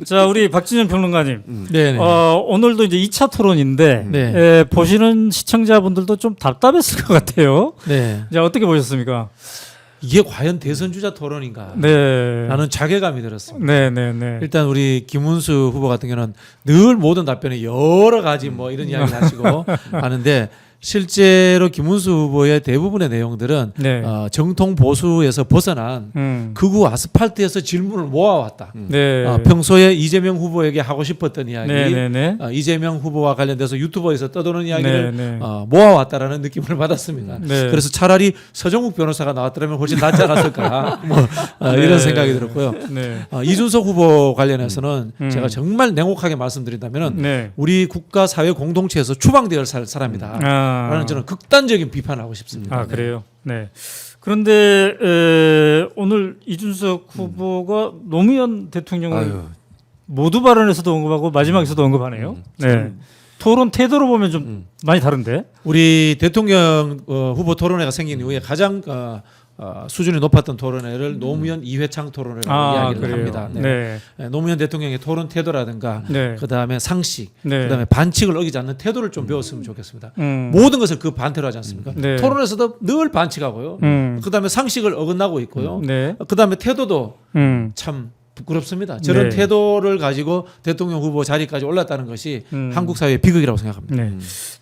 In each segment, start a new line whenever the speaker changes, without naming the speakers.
자, 우리 박진영 평론가님.
네.
오늘도 이제 2차 토론인데
네.
보시는 시청자분들도 좀 답답했을 것 같아요.
네.
자, 어떻게 보셨습니까?
이게 과연 대선 주자 토론인가?
네.
라는 자괴감이 들었습니다.
네.
일단 우리 김문수 후보 같은 경우는 늘 모든 답변에 여러 가지 뭐 이런 이야기를 하시고 하는데 실제로 김문수 후보의 대부분의 내용들은
네.
정통 보수에서 벗어난 극우 아스팔트에서 질문을 모아왔다.
네.
평소에 이재명 후보에게 하고 싶었던 이야기,
네.
이재명 후보와 관련돼서 유튜버에서 떠도는 이야기를
네.
모아왔다라는 느낌을 받았습니다.
네.
그래서 차라리 서정욱 변호사가 나왔더라면 훨씬 낫지 않았을까 이런 생각이 들었고요.
네.
이준석 후보 관련해서는 제가 정말 냉혹하게 말씀드린다면
네.
우리 국가 사회 공동체에서 추방되어야 할 사람이다. 라는 저는 극단적인 비판을 하고 싶습니다.
그래요. 네. 그런데 오늘 이준석 후보가 노무현 대통령을 모두 발언에서도 언급하고 마지막에서도 언급하네요. 네. 토론 태도로 보면 좀 많이 다른데.
우리 대통령 후보 토론회가 생긴 이후에 가장 수준이 높았던 토론회를 노무현 이회창 토론회라고 이야기를
그래요.
합니다.
네.
노무현 대통령의 토론 태도라든가
네.
그다음에 상식,
네.
그다음에 반칙을 어기지 않는 태도를 좀 배웠으면 좋겠습니다.
음.
모든 것을 그 반대로 하지 않습니까?
네.
토론에서도 늘 반칙하고요. 그다음에 상식을 어긋나고 있고요.
네.
그다음에 태도도 참 부끄럽습니다. 저런
네.
태도를 가지고 대통령 후보 자리까지 올랐다는 것이 한국 사회의 비극이라고 생각합니다.
네.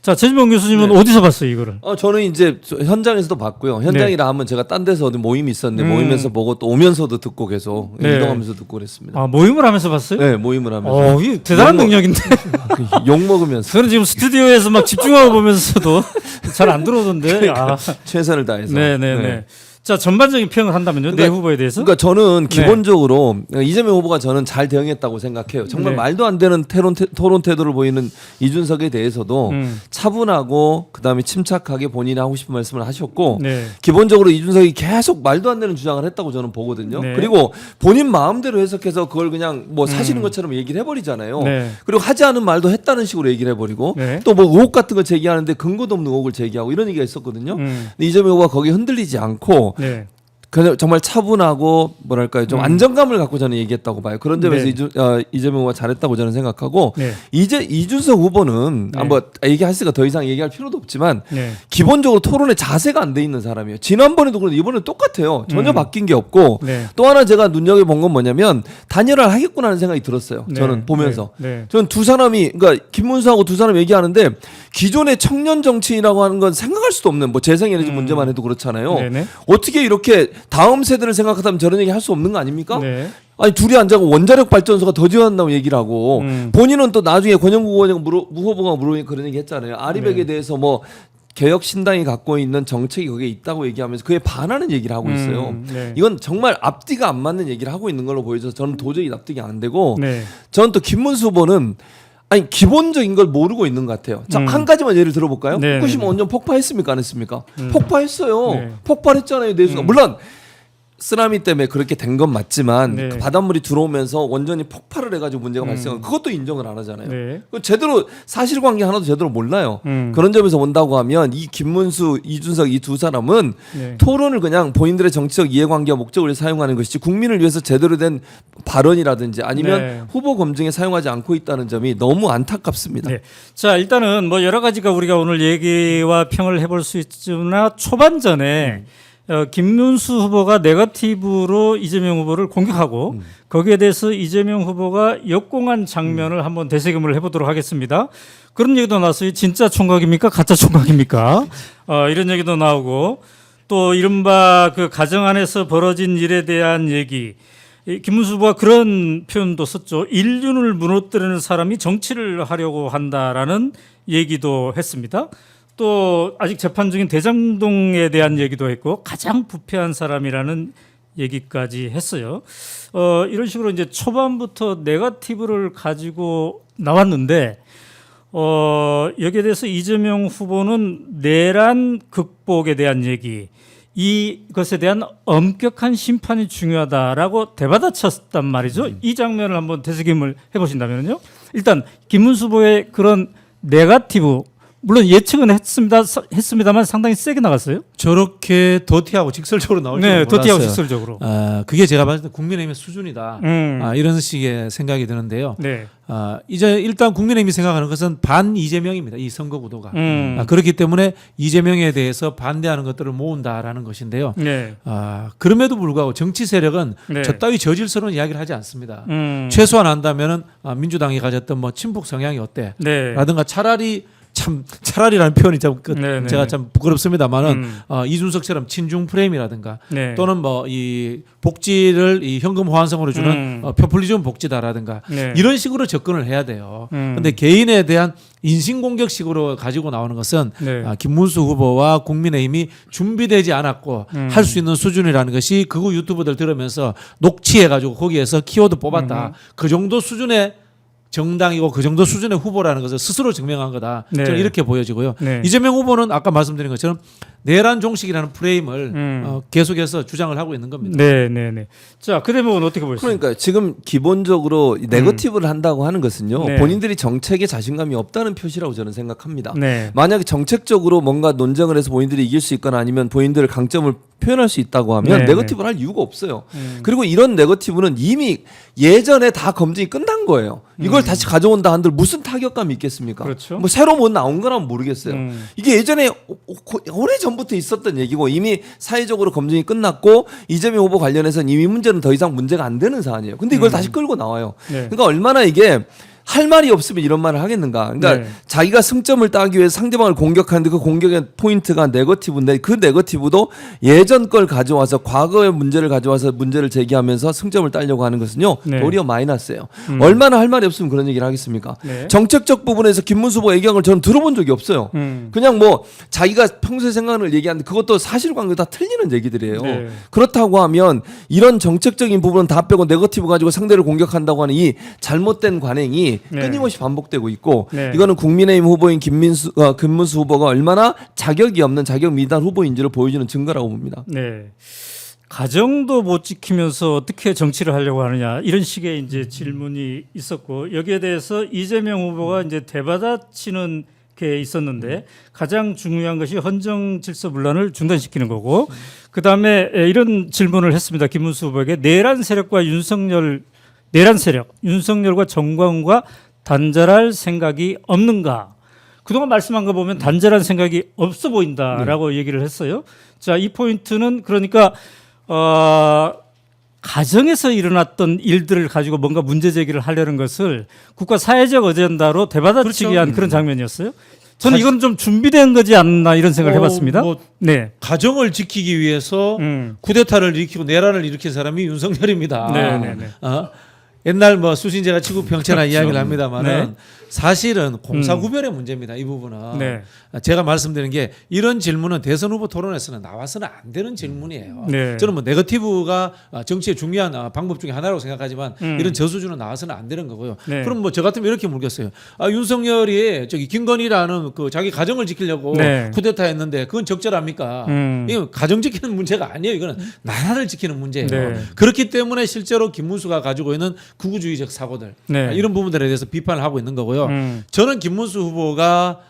자, 최진봉 교수님은 어디서 봤어요, 이거를?
저는 이제 현장에서도 봤고요. 현장이라 하면 제가 딴 데서 어디 모임이 있었는데 모임에서 보고 또 오면서도 듣고 계속
네.
이동하면서 듣고 그랬습니다.
모임을 하면서 봤어요?
네, 모임을 하면서.
이거 대단한 능력인데.
욕 먹으면서
저는 지금 스튜디오에서 막 집중하고 보면서도 잘 안 들어오던데.
최선을 다해서.
네네네. 자, 전반적인 평을 한다면요, 내 후보에 대해서?
그러니까 저는 기본적으로 이재명 후보가 저는 잘 대응했다고 생각해요. 정말
네.
말도 안 되는 토론 태도를 보이는 이준석에 대해서도 차분하고 그다음에 침착하게 본인이 하고 싶은 말씀을 하셨고
네.
기본적으로 이준석이 계속 말도 안 되는 주장을 했다고 저는 보거든요.
네.
그리고 본인 마음대로 해석해서 그걸 그냥 뭐 사실인 것처럼 얘기를 해버리잖아요.
네.
그리고 하지 않은 말도 했다는 식으로 얘기를 해버리고
네.
또 뭐 의혹 같은 거 제기하는데 근거도 없는 의혹을 제기하고 이런 얘기가 있었거든요. 근데 이재명 후보가 거기에 흔들리지 않고
네.
그냥 정말 차분하고 뭐랄까요 좀 안정감을 갖고 저는 얘기했다고 봐요. 그런 점에서
네.
이재명 후보가 잘했다고 저는 생각하고
네.
이제 이준석 후보는
네.
뭐 얘기했으니까 더 이상 얘기할 필요도 없지만
네.
기본적으로 토론에 자세가 안 돼 있는 사람이에요. 지난번에도 그런데 이번에도 똑같아요. 전혀 바뀐 게 없고
네.
또 하나 제가 눈여겨본 건 뭐냐면 단일화를 하겠구나 하는 생각이 들었어요.
네.
저는 보면서.
네.
저는 두 사람이 그러니까 김문수하고 두 사람 얘기하는데 기존의 청년 정치인이라고 하는 건 생각할 수도 없는 뭐 재생에너지 문제만 해도 그렇잖아요.
네네.
어떻게 이렇게 다음 세대를 생각하다면 저런 얘기 할 수 없는 거 아닙니까?
네.
아니 둘이 앉아고 원자력 발전소가 더 지어난다고 얘기를 하고 본인은 또 나중에 권영국 후보가 물으니까 그런 얘기 했잖아요. 아리백에 대해서 뭐 개혁 신당이 갖고 있는 정책이 거기에 있다고 얘기하면서 그에 반하는 얘기를 하고 있어요.
네.
이건 정말 앞뒤가 안 맞는 얘기를 하고 있는 걸로 보여서 저는 도저히 납득이 안 되고
네.
저는 또 김문수 후보는 아니 기본적인 걸 모르고 있는 것 같아요. 자, 한 가지만 예를 들어볼까요?
네,
후쿠시마
네.
원전 폭파했습니까? 안 했습니까? 폭파했어요.
네.
폭발했잖아요. 내수가 물론 쓰나미 때문에 그렇게 된 건 맞지만
네.
그 바닷물이 들어오면서 원전이 폭발을 해가지고 문제가 발생한 그것도 인정을 안 하잖아요.
네.
그 제대로 사실관계 하나도 제대로 몰라요. 그런 점에서 본다고 하면 이 김문수, 이준석 이 두 사람은
네.
토론을 그냥 본인들의 정치적 이해관계와 목적을 위해 사용하는 것이지 국민을 위해서 제대로 된 발언이라든지 아니면
네.
후보 검증에 사용하지 않고 있다는 점이 너무 안타깝습니다.
네. 자, 일단은 뭐 여러 가지가 우리가 오늘 얘기와 평을 해볼 수 있으나 초반전에 김문수 후보가 네거티브로 이재명 후보를 공격하고 거기에 대해서 이재명 후보가 역공한 장면을 한번 되새김을 해보도록 하겠습니다. 그런 얘기도 나왔어요. 진짜 총각입니까? 가짜 총각입니까? 이런 얘기도 나오고 또 이른바 그 가정 안에서 벌어진 일에 대한 얘기. 김문수 후보가 그런 표현도 썼죠. 인륜을 무너뜨리는 사람이 정치를 하려고 한다라는 얘기도 했습니다. 또 아직 재판 중인 대장동에 대한 얘기도 했고 가장 부패한 사람이라는 얘기까지 했어요. 이런 식으로 이제 초반부터 네거티브를 가지고 나왔는데 여기에 대해서 이재명 후보는 내란 극복에 대한 얘기, 이것에 대한 엄격한 심판이 중요하다라고 대받아쳤단 말이죠. 이 장면을 한번 되새김을 해보신다면요. 일단 김문수 후보의 그런 네거티브 물론 예측은 했습니다만 상당히 세게 나갔어요.
저렇게 도티하고 직설적으로 나올 줄
네,
몰랐어요.
도티하고 직설적으로.
그게 제가 봤을 때 국민의힘의 수준이다. 이런 식의 생각이 드는데요.
네.
이제 일단 국민의힘이 생각하는 것은 반 이재명입니다. 이 선거 구도가. 그렇기 때문에 이재명에 대해서 반대하는 것들을 모은다라는 것인데요.
네.
그럼에도 불구하고 정치 세력은
네.
저 따위 저질스러운 이야기를 하지 않습니다. 최소한 한다면은 민주당이 가졌던 뭐 친북 성향이 어때?
네.
라든가 차라리라는 표현이 참
네, 네,
제가
네.
참 부끄럽습니다만은 이준석처럼 친중 프레임이라든가
네.
또는 뭐 이 복지를 이 현금 호환성으로 주는 포퓰리즘 복지다라든가
네.
이런 식으로 접근을 해야 돼요. 근데 개인에 대한 인신 공격식으로 가지고 나오는 것은
네.
김문수 후보와 국민의힘이 준비되지 않았고 할 수 있는 수준이라는 것이 극우 유튜버들 들으면서 녹취해 가지고 거기에서 키워드 뽑았다. 그 정도 수준의 정당이고 그 정도 수준의 후보라는 것을 스스로 증명한 거다.
네.
저는 이렇게 보여지고요.
네.
이재명 후보는 아까 말씀드린 것처럼 내란 종식이라는 프레임을 계속해서 주장을 하고 있는 겁니다.
네, 네, 네. 자, 그 대목은 어떻게 보셨어요?
그러니까 지금 기본적으로 네거티브를 한다고 하는 것은요.
네.
본인들이 정책에 자신감이 없다는 표시라고 저는 생각합니다.
네.
만약에 정책적으로 뭔가 논쟁을 해서 본인들이 이길 수 있거나 아니면 본인들의 강점을 표현할 수 있다고 하면
네,
네거티브를 할 이유가 없어요. 그리고 이런 네거티브는 이미 예전에 다 검증이 끝난 거예요. 이걸 다시 가져온다 한들 무슨 타격감이 있겠습니까?
그렇죠.
뭐 새로 뭐 나온 거라면 모르겠어요. 이게 예전에 오래 전부터 있었던 얘기고 이미 사회적으로 검증이 끝났고 이재명 후보 관련해서는 이미 문제는 더 이상 문제가 안 되는 사안이에요. 근데 이걸 다시 끌고 나와요.
네.
그러니까 얼마나 이게 할 말이 없으면 이런 말을 하겠는가. 그러니까
네.
자기가 승점을 따기 위해서 상대방을 공격하는데 그 공격의 포인트가 네거티브인데 그 네거티브도 예전 걸 가져와서 과거의 문제를 가져와서 문제를 제기하면서 승점을 따려고 하는 것은요.
네.
도리어 마이너스예요. 얼마나 할 말이 없으면 그런 얘기를 하겠습니까?
네.
정책적 부분에서 김문수 후보 얘기한 걸 저는 들어본 적이 없어요. 그냥 뭐 자기가 평소에 생각을 얘기하는데 그것도 사실관계 다 틀리는 얘기들이에요.
네.
그렇다고 하면 이런 정책적인 부분은 다 빼고 네거티브 가지고 상대를 공격한다고 하는 이 잘못된 관행이
네.
끊임없이 반복되고 있고
네.
이거는 국민의힘 후보인 김문수 후보가 얼마나 자격이 없는 자격 미달 후보인지를 보여주는 증거라고 봅니다.
네. 가정도 못 지키면서 어떻게 정치를 하려고 하느냐 이런 식의 이제 질문이 있었고 여기에 대해서 이재명 후보가 이제 대받아치는 게 있었는데 가장 중요한 것이 헌정 질서 분란을 중단시키는 거고 그 다음에 이런 질문을 했습니다. 김문수 후보에게 내란 세력과 윤석열과 정광훈과 단절할 생각이 없는가? 그동안 말씀한 거 보면 단절한 생각이 없어 보인다라고 얘기를 했어요. 자, 이 포인트는 그러니까 가정에서 일어났던 일들을 가지고 뭔가 문제 제기를 하려는 것을 국가 사회적 어젠다로 대받아치기
그렇죠.
한 그런 장면이었어요. 저는 이건 좀 준비된 거지 않나 이런 생각을 해봤습니다.
뭐
네.
가정을 지키기 위해서 쿠데타를 일으키고 내란을 일으킨 사람이 윤석열입니다.
네, 네, 네.
옛날 뭐 수신제가 지구병체나 이야기를 합니다만은
네.
사실은 공사구별의 문제입니다. 이 부분은
네.
제가 말씀드린 게 이런 질문은 대선 후보 토론에서는 나와서는 안 되는 질문이에요.
네.
저는 뭐 네거티브가 정치의 중요한 방법 중에 하나라고 생각하지만 이런 저수준은 나와서는 안 되는 거고요.
네.
그럼 뭐 저 같으면 이렇게 물겠어요. 윤석열이 저기 김건희라는 그 자기 가정을 지키려고
네.
쿠데타했는데 그건 적절합니까? 이거 가정 지키는 문제가 아니에요. 이거는 나라를 지키는 문제예요.
네.
그렇기 때문에 실제로 김문수가 가지고 있는 극우주의적 사고들
네.
이런 부분들에 대해서 비판을 하고 있는 거고요. 저는 김문수 후보가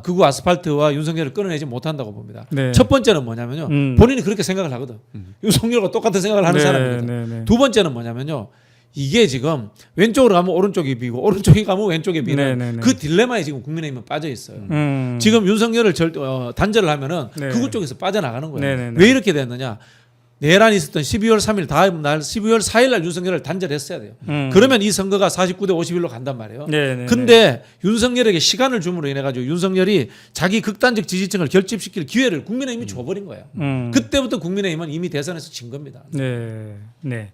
극우 아스팔트와 윤석열을 끊어내지 못한다고 봅니다.
네.
첫 번째는 뭐냐면요. 본인이 그렇게 생각을 하거든. 윤석열과 똑같은 생각을 하는
네,
사람이거든.
네, 네.
두 번째는 뭐냐면요. 이게 지금 왼쪽으로 가면 오른쪽이 비고 오른쪽에 가면 왼쪽에 비는
네, 네, 네.
그 딜레마에 지금 국민의힘은 빠져 있어요.
음.
지금 윤석열을 단절을 하면은
네.
극우 쪽에서 빠져나가는 거예요.
네, 네, 네.
왜 이렇게 됐느냐? 내란이 있었던 12월 3일 다음 날 12월 4일 날 윤석열을 단절했어야 돼요. 그러면 이 선거가 49대 51로 간단 말이에요.
네, 네,
근데 윤석열에게 시간을 줌으로 인해 가지고 윤석열이 자기 극단적 지지층을 결집시킬 기회를 국민의힘이 줘버린 거예요. 그때부터 국민의힘은 이미 대선에서 진 겁니다.
네. 네.